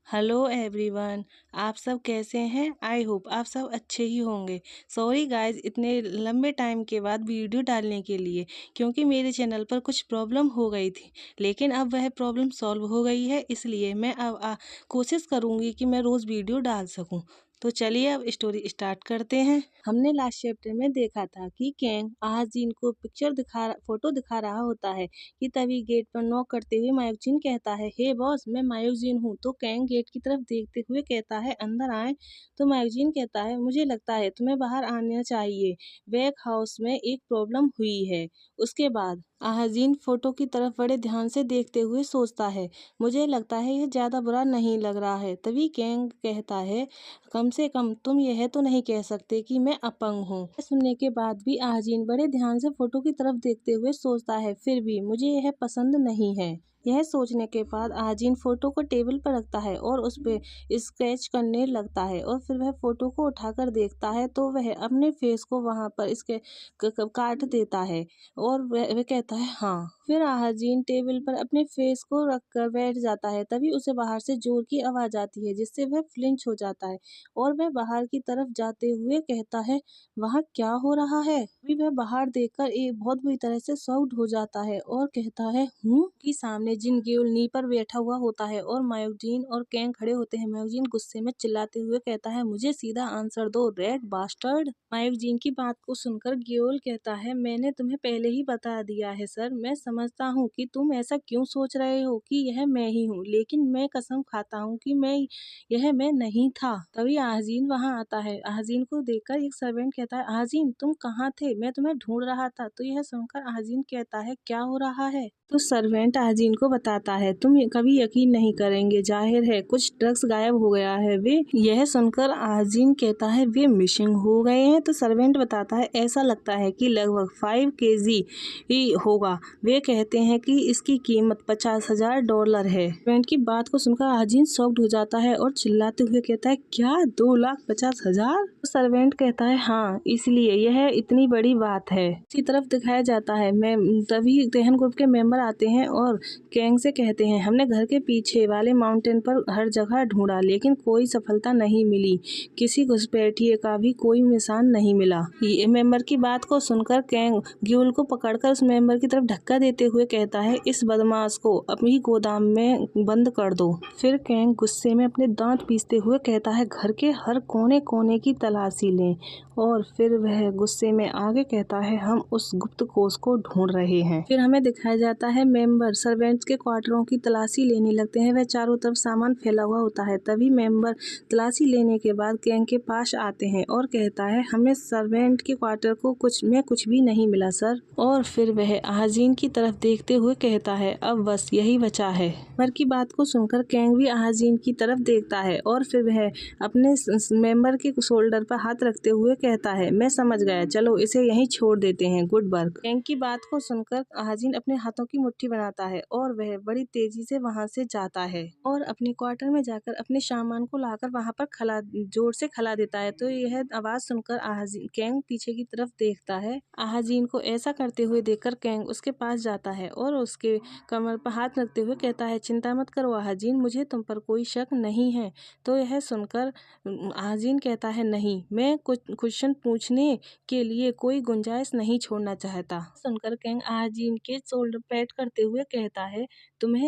Hello everyone. आप सब कैसे हैं? आई होप आप सब अच्छे ही होंगे। सॉरी गाइस इतने लंबे टाइम के बाद वीडियो डालने के लिए, क्योंकि मेरे चैनल पर कुछ प्रॉब्लम हो गई थी, लेकिन अब वह प्रॉब्लम सॉल्व हो गई है। इसलिए मैं अब कोशिश करूँगी कि मैं रोज़ वीडियो डाल सकूँ। तो चलिए अब स्टोरी स्टार्ट करते हैं। हमने लास्ट चैप्टर में देखा था कि कैंग आहाजीन को फोटो दिखा रहा होता है कि तभी गेट पर नॉक करते हुए मायोकजिन कहता है, हे बॉस, मैं मायोकजिन हूँ। तो कैंग गेट की तरफ देखते हुए कहता है, अंदर आए। तो मायोकजिन कहता है, मुझे लगता है तुम्हें बाहर आना चाहिए, वेक हाउस में एक प्रॉब्लम हुई है। उसके बाद आहाजीन फोटो की तरफ बड़े ध्यान से देखते हुए सोचता है, मुझे लगता है यह ज़्यादा बुरा नहीं लग रहा है। तभी कैंग कहता है, कम से कम तुम यह तो नहीं कह सकते कि मैं अपंग हूँ। सुनने के बाद भी आहाजीन बड़े ध्यान से फोटो की तरफ देखते हुए सोचता है, फिर भी मुझे यह पसंद नहीं है। यह सोचने के बाद आहाजीन फोटो को टेबल पर रखता है और उस पे स्केच करने लगता है, और फिर वह फोटो को उठाकर देखता है तो वह अपने फेस को वहां पर इसके काट देता है, और वह कहता है हाँ। फिर आहाजीन टेबल पर अपने फेस को रखकर बैठ जाता है। तभी उसे बाहर से जोर की आवाज आती है, जिससे वह फ्लिंच हो जाता है और वह बाहर की तरफ जाते हुए कहता है, वहाँ क्या हो रहा है? अभी वह बाहर देखकर एक बहुत बुरी तरह से शॉक्ड हो जाता है और कहता है, हूँ कि सामने जिन गेउल नी पर बैठा हुआ होता है और मायोकजिन और कैंग खड़े होते हैं। मायोकजिन गुस्से में चिल्लाते हुए कहता है, मुझे सीधा आंसर दो, रेड बास्टर्ड। मायोकजिन की बात को सुनकर गेउल कहता है, मैंने तुम्हें पहले ही बता दिया है सर। मैं समझता हूँ कि तुम ऐसा क्यों सोच रहे हो कि यह मैं ही हूँ, लेकिन मैं कसम खाता हूँ कि यह मैं नहीं था। तभी आहाजीन वहां आता है। आहाजीन को देखकर एक सर्वेंट कहता है, आहाजीन तुम कहाँ थे? मैं तुम्हें ढूंढ रहा था। तो यह सुनकर आहाजीन कहता है, क्या हो रहा है? तो सर्वेंट आहाजीन को बताता है, तुम कभी यकीन नहीं करेंगे, जाहिर है कुछ ड्रग्स गायब हो गया है। वे यह सुनकर आहाजीन कहता है, वे मिसिंग हो गए हैं? तो सर्वेंट बताता है, ऐसा लगता है कि लगभग 5 kg ही होगा। वे कहते हैं कि इसकी कीमत $50,000 है। सर्वेंट की बात को सुनकर आहाजीन शॉक्ड हो जाता है और चिल्लाते हुए कहता है, क्या 2,50,000? तो सर्वेंट कहता है, हाँ, इसलिए यह इतनी बड़ी बात है। इसी तरफ दिखाया जाता है, मैं तभी तेहन ग्रुप के मेंबर आते हैं और कैंग से कहते हैं, हमने घर के पीछे वाले माउंटेन पर हर जगह ढूंढा, लेकिन कोई सफलता नहीं मिली। किसी घुसपैठिए का भी कोई निशान नहीं मिला। ये मेंबर की बात को सुनकर कैंग ग्यूल को पकड़कर उस मेंबर की तरफ धक्का देते हुए कहता है, इस बदमाश को अपनी गोदाम में बंद कर दो। फिर कैंग गुस्से में अपने दांत पीसते हुए कहता है, घर के हर कोने कोने की तलाशी लें। और फिर वह गुस्से में आगे कहता है, हम उस गुप्त कोष को ढूंढ रहे हैं। फिर हमें दिखाया जाता है, मेंबर सर्वेंट्स के क्वार्टरों की तलाशी लेने लगते हैं। वह चारों तरफ सामान फैला हुआ होता है। तभी मेंबर तलाशी लेने के बाद कैंग के पास आते हैं और कहता है, हमें सर्वेंट के क्वार्टर को कुछ भी नहीं मिला सर। और फिर वह आहाजीन की तरफ देखते हुए कहता है, अब बस यही बचा है। मेंबर की बात को सुनकर कैंग भी आहाजीन की तरफ देखता है और फिर वह अपने मेंबर के शोल्डर पर हाथ रखते हुए कहता है, मैं समझ गया, चलो इसे यहीं छोड़ देते हैं, गुड वर्क। कैंग की बात को सुनकर आहाजीन अपने हाथों की मुट्ठी बनाता है और वह बड़ी तेजी से वहां से जाता है और अपने क्वार्टर में जाकर अपने सामान को लाकर वहां पर जोर से खला देता है। तो यह आवाज सुनकर आहाजीन कैंग पीछे की तरफ देखता है। आहाजीन को ऐसा करते हुए देखकर कैंग उसके पास जाता है और उसके कमर पर हाथ रखते हुए कहता है, चिंता मत करो आहाजीन, मुझे तुम पर कोई शक नहीं है। तो यह सुनकर आहाजीन कहता है, नहीं, मैं कुछ क्वेश्चन पूछने के लिए कोई गुंजाइश नहीं छोड़ना चाहता। सुनकर कैंग आहाजीन के शोल्डर पैट करते हुए कहता है, तुम्हें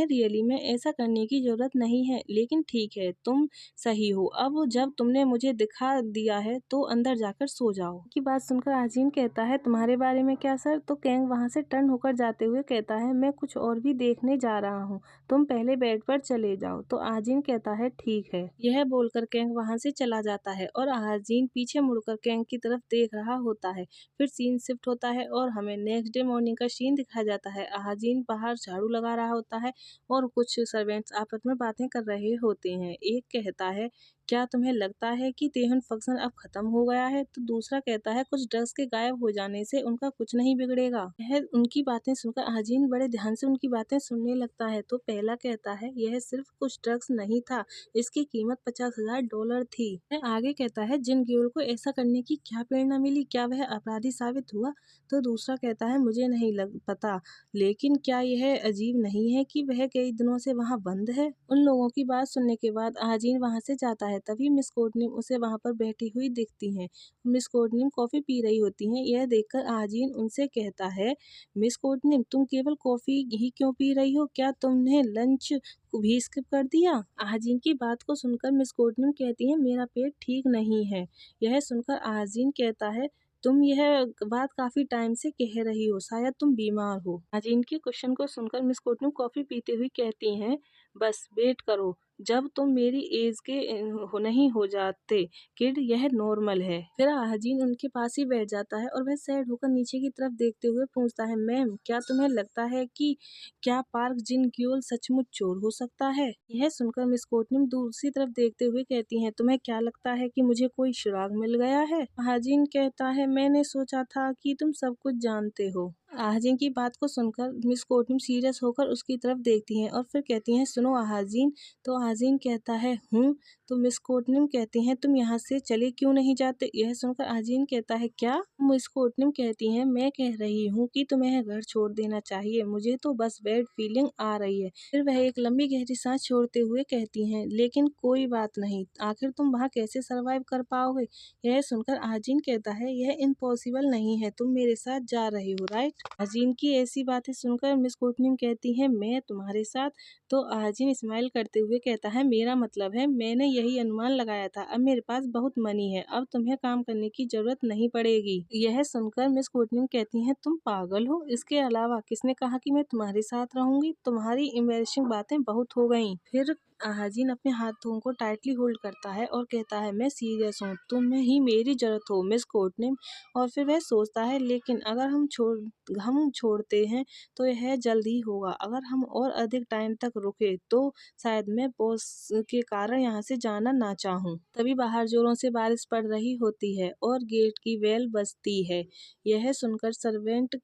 रियली में ऐसा करने की जरूरत नहीं है, लेकिन ठीक है, तुम सही हो। अब जब तुमने मुझे दिखा दिया है तो अंदर जाकर सो जाओ। की बात सुनकर आजीन कहता है, तुम्हारे बारे में क्या सर? तो कैंग वहां से टर्न होकर जाते हुए कहता है, मैं कुछ और भी देखने जा रहा हूँ, तुम पहले बेड पर चले जाओ। तो आजीन कहता है, ठीक है। यह बोलकर कैंग वहां से चला जाता है और आजीन पीछे मुड़कर कैंग की तरफ देख रहा होता है। फिर सीन शिफ्ट होता है और हमें नेक्स्ट डे मॉर्निंग का सीन दिखाया जाता है। आजीन बाहर झाड़ू लगा रहा होता है और कुछ सर्वेंट्स आपस में बातें कर रहे होते हैं। एक कहता है क्या तुम्हें लगता है कि तेहन फंक्शन अब खत्म हो गया है? तो दूसरा कहता है कुछ ड्रग्स के गायब हो जाने से उनका कुछ नहीं बिगड़ेगा। यह उनकी बातें सुनकर अजीन बड़े ध्यान से उनकी बातें सुनने लगता है। तो पहला कहता है यह सिर्फ कुछ ड्रग्स नहीं था, इसकी कीमत $50,000 थी। वह आगे कहता है जिन गियोल को ऐसा करने की क्या प्रेरणा मिली, क्या वह अपराधी साबित हुआ? तो दूसरा कहता है मुझे नहीं लग पता, लेकिन क्या यह अजीब नहीं है कि वह कई दिनों से वहाँ बंद है? उन लोगों की बात सुनने के बाद अजीन वहाँ से जाता है। तभी मिस कोडनीम उसे वहाँ पर बैठी हुई दिखती हैं। मिस कोडनीम कॉफ़ी पी रही होती हैं। यह देखकर अजीन उनसे कहता है, मिस कोडनीम तुम केवल कॉफ़ी ही क्यों पी रही हो? क्या तुमने लंच भी स्किप कर दिया? अजीन की बात को सुनकर मिस कोडनीम कहती है मेरा पेट ठीक नहीं है। यह सुनकर अजीन कहता है तुम यह बात काफी टाइम से कह रही हो, शायद तुम बीमार हो। अजीन के क्वेश्चन को सुनकर मिस कोटनू कॉफी पीते हुए कहती हैं बस वेट करो, जब तुम मेरी एज के नहीं हो जाते किड, यह नॉर्मल है। फिर अजीन उनके पास ही बैठ जाता है और वह सैड होकर नीचे की तरफ देखते हुए पूछता है मैम क्या तुम्हें लगता है कि क्या पार्क जिन ग्योल सचमुच चोर हो सकता है? यह सुनकर मिस कोटनिम दूसरी तरफ देखते हुए कहती हैं तुम्हें क्या लगता है कि मुझे कोई सुराग मिल गया है? हाजिन कहता है मैंने सोचा था कि तुम सब कुछ जानते हो। आहाजीन की बात को सुनकर मिस कोटनिम सीरियस होकर उसकी तरफ देखती हैं और फिर कहती हैं सुनो आहाजीन। तो आहाजीन कहता है हूँ। तो मिस कोटनिम कहती हैं तुम यहाँ से चले क्यों नहीं जाते? यह सुनकर आहाजीन कहता है क्या? मिस कोटनिम कहती हैं मैं कह रही हूँ कि तुम्हें घर छोड़ देना चाहिए, मुझे तो बस बैड फीलिंग आ रही है। फिर वह एक लंबी गहरी सांस छोड़ते हुए कहती हैं लेकिन कोई बात नहीं, आखिर तुम वहाँ कैसे सरवाइव कर पाओगे? यह सुनकर आजीन कहता है यह इम्पॉसिबल नहीं है, तुम मेरे साथ जा रहे हो राइट? आजीन की ऐसी बातें सुनकर मिस कोटनिम कहती है मैं तुम्हारे साथ? तो आजीन स्माइल करते हुए कहता है मेरा मतलब है मैंने यही अनुमान लगाया था, अब मेरे पास बहुत मनी है, अब तुम्हें काम करने की जरूरत नहीं पड़ेगी। यह सुनकर मिस कोटनिम कहती हैं तुम पागल हो, इसके अलावा किसने कहा कि मैं तुम्हारे साथ रहूंगी? तुम्हारी एम्बैरेसिंग बातें बहुत हो गई। फिर आहाजीन अपने हाथों को टाइटली होल्ड करता है और कहता है मैं सीरियस हूँ, तुम्हें ही मेरी जरूरत हो मिस कोटनिम। और फिर वह सोचता है लेकिन अगर हम छोड़ते हैं तो यह जल्द ही होगा, अगर हम और अधिक टाइम तक रुके तो शायद मैं बॉस के कारण यहाँ से जाना ना चाहूँ। तभी बाहर जोरों से बारिश पड़ रही होती है और गेट की बेल बजती है। यह सुनकर सर्वेंट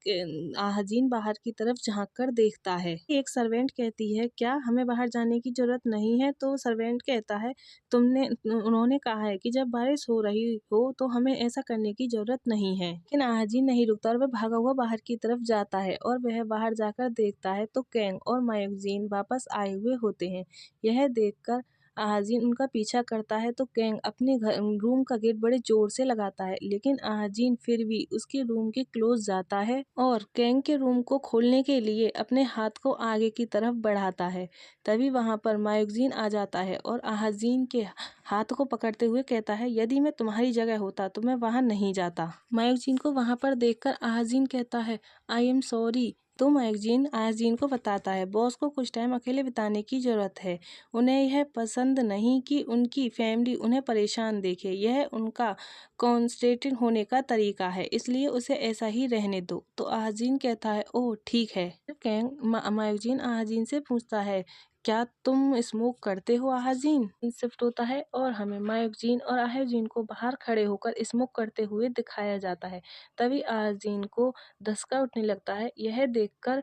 आहाजीन बाहर की तरफ झांक कर देखता है। एक सर्वेंट कहती है क्या हमें बाहर जाने की जरूरत नहीं है? तो सर्वेंट कहता है उन्होंने कहा है कि जब बारिश हो रही हो तो हमें ऐसा करने की जरूरत नहीं है। लेकिन आहाजीन नहीं रुकता और वह भागा हुआ बाहर की तरफ जाता है और वह बाहर जाकर देखता है तो कैंग और मायोजीन वापस आए हुए होते हैं। यह देखकर आहाजीन उनका पीछा करता है तो कैंग अपने रूम का गेट बड़े जोर से लगाता है, लेकिन आहाजीन फिर भी उसके रूम के क्लोज जाता है और कैंग के रूम को खोलने के लिए अपने हाथ को आगे की तरफ बढ़ाता है। तभी वहां पर मायोजीन आ जाता है और आहाजीन के हाथ को पकड़ते हुए कहता है यदि मैं तुम्हारी जगह होता तो मैं वहां नहीं जाता। मायोजीन को वहां पर देखकर आहाजीन कहता है आई एम सॉरी। तो मैगजीन आजीन को बताता है बॉस को कुछ टाइम अकेले बिताने की ज़रूरत है, उन्हें यह पसंद नहीं कि उनकी फैमिली उन्हें परेशान देखे, यह उनका कॉन्स्टेंट होने का तरीका है, इसलिए उसे ऐसा ही रहने दो। तो आजीन कहता है ओह ठीक है। कैंग मैगजीन आजीन से पूछता है क्या तुम स्मोक करते हो आहाजीन? शिफ्ट होता है और हमें मायोजीन और आहाजीन को बाहर खड़े होकर स्मोक करते हुए दिखाया जाता है। तभी आहाजीन को धसका उठने लगता है। यह देखकर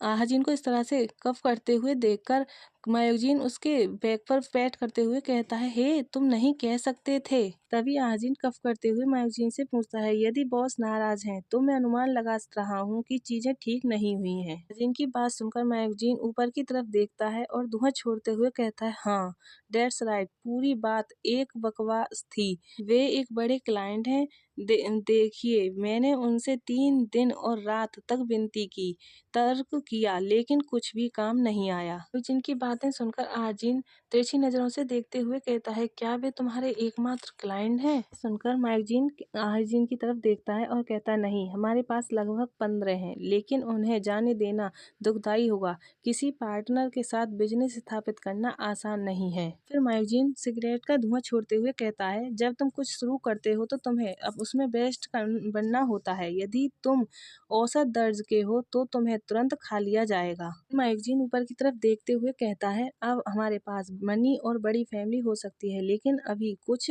आहाजीन को इस तरह से कफ करते हुए देखकर मायोजीन उसके बैक पर पैट करते हुए कहता है हे तुम नहीं कह सकते थे। तभी आहाजीन कफ करते हुए मायोजीन से पूछता है यदि बॉस नाराज हैं तो मैं अनुमान लगा रहा हूँ कि चीजें ठीक नहीं हुई हैं। आहाजीन की बात सुनकर मायोजीन ऊपर की तरफ देखता है और धुआं छोड़ते हुए कहता है हाँ दैट्स राइट, पूरी बात एक बकवास थी, वे एक बड़े क्लाइंट हैं। देखिए मैंने उनसे 3 दिन और रात तक विनती की, तर्क किया, लेकिन कुछ भी काम नहीं आया। जिनकी बातें सुनकर आजीन तिरछी नजरों से देखते हुए कहता है क्या वे तुम्हारे एकमात्र क्लाइंट हैं? सुनकर मैगजीन आजीन की तरफ देखता है और कहता है नहीं, हमारे पास लगभग 15 हैं, लेकिन उन्हें जाने देना दुखदायी होगा, किसी पार्टनर के साथ बिजनेस स्थापित करना आसान नहीं है। फिर मैगजीन सिगरेट का धुआं छोड़ते हुए कहता है जब तुम कुछ शुरू करते हो तो तुम्हें अब उसमें बेस्ट बनना होता है। यदि तुम औसत दर्ज के हो तो तुम्हें तुरंत खा लिया जाएगा। मैगजीन ऊपर की तरफ देखते हुए कहता है, अब हमारे पास मनी और बड़ी फैमिली हो सकती है, लेकिन अभी कुछ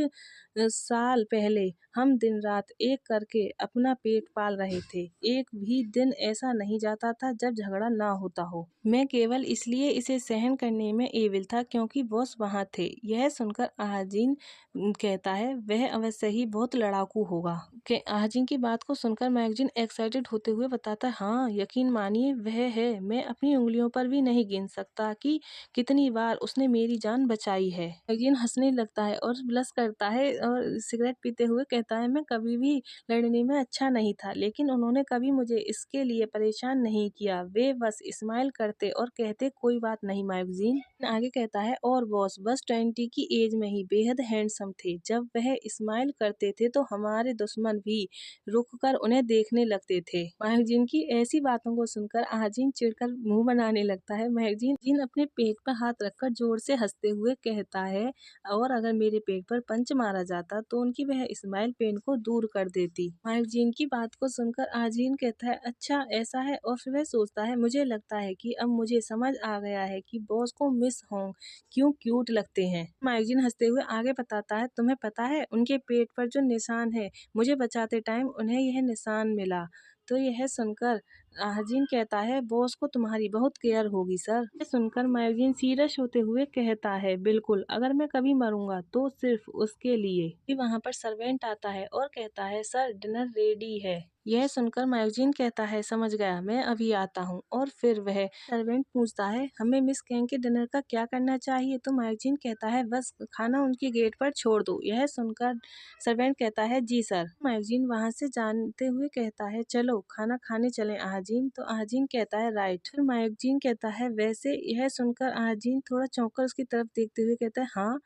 साल पहले हम दिन रात एक करके अपना पेट पाल रहे थे। एक भी दिन ऐसा नहीं जाता था जब झगड़ा ना होता हो। मैं केवल इसलिए इसे सहन करने में एविल था क्योंकि बॉस वहाँ थे। यह सुनकर आजीन कहता है, वह अवश्य ही बहुत लड़ाकू होगा। के आजीन की बात को सुनकर मैगजीन एक्साइटेड होते हुए बताता है, हाँ यकीन मानिए वह है। मैं अपनी उंगलियों पर भी नहीं गिन सकता कि कितनी बार उसने मेरी जान बचाई है। मैगजीन हंसने लगता है और ब्लश करता है और सिगरेट पीते हुए कहता है, मैं कभी भी लड़ने में अच्छा नहीं था, लेकिन उन्होंने कभी मुझे इसके लिए परेशान नहीं किया। वे बस स्माइल करते और कहते, कोई बात नहीं मैगजीन। आगे कहता है, और बॉस बस 20 की एज में ही बेहद हैंडसम थे। जब वह स्माइल करते थे तो हमारे दुश्मन भी रुककर उन्हें देखने लगते थे। मैगजीन की ऐसी बातों को सुनकर आजीन चिढ़कर मुंह बनाने लगता है। मैगजीन अपने पेट पर हाथ रखकर जोर से हंसते हुए कहता है, और अगर मेरे पेट पर पंच मारा जाता तो उनकी वह स्माइल पेन को दूर कर देती। मैगजीन की बात को सुनकर आजीन कहता है, अच्छा ऐसा है। और फिर वह सोचता है, मुझे लगता है कि अब मुझे समझ आ गया है कि बॉस को मिस होंग क्यों क्यूट लगते हैं। मैगजीन हंसते हुए आगे बताता है, तुम्हें पता है उनके पेट पर जो निशान है, मुझे बचाते टाइम उन्हें यह निशान मिला। तो यह सुनकर आजीन कहता है, बॉस को तुम्हारी बहुत केयर होगी सर। यह सुनकर मैगजीन सीरियस होते हुए कहता है, बिल्कुल, अगर मैं कभी मरूंगा तो सिर्फ उसके लिए। फिर वहाँ पर सर्वेंट आता है और कहता है, सर डिनर रेडी है। यह सुनकर मैगजीन कहता है, समझ गया, मैं अभी आता हूँ। और फिर वह सर्वेंट पूछता है, हमें मिस कैंग के डिनर का क्या करना चाहिए। तो मैगजीन कहता है, बस खाना उनके गेट पर छोड़ दो। यह सुनकर सर्वेंट कहता है, जी सर। मैगजीन वहाँ से जानते हुए कहता है, चलो खाना खाने चलें आजीन। तो आजीन कहता है, राइट। फिर मैगजीन कहता है, वैसे। यह सुनकर आजीन थोड़ा चौंककर उसकी तरफ देखते हुए कहता है, हाँ।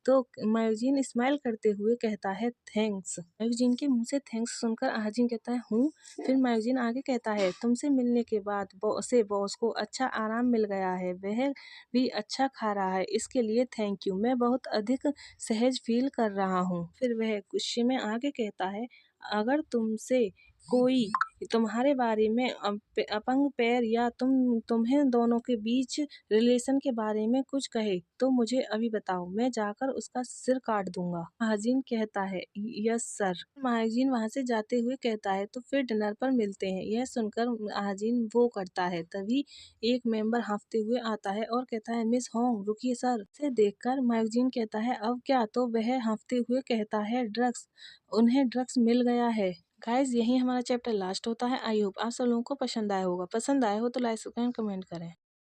तो मैगजीन स्माइल करते हुए कहता है, थैंक्स। मैगजीन के मुंह से थैंक्स सुनकर आजीन कहता है, हूँ। फिर मैगजीन आगे कहता है, तुमसे मिलने के बाद बॉस को अच्छा आराम मिल गया है, वह भी अच्छा खा रहा है, इसके लिए थैंक यू। मैं बहुत अधिक सहज फील कर रहा हूँ। फिर वह गुस्से में आगे कहता है, अगर तुमसे कोई तुम्हारे बारे में अपंग पैर या तुम्हें दोनों के बीच रिलेशन के बारे में कुछ कहे तो मुझे अभी बताओ, मैं जाकर उसका सिर काट दूंगा। महाजिन कहता है, यस सर। महाजिन वहां से जाते हुए कहता है, तो फिर डिनर पर मिलते हैं। यह सुनकर महाजिन वो करता है। तभी एक मेंबर हाँफते हुए आता है और कहता है, मिस होंग रुकिए सर। से देखकर मैगजीन कहता है, अब क्या। तो वह हाँफते हुए कहता है, ड्रग्स, उन्हें ड्रग्स मिल गया है। गाइज यही हमारा चैप्टर लास्ट होता है। आई होप आप सब लोगों को पसंद आया होगा। पसंद आया हो तो लाइक कमेंट करें।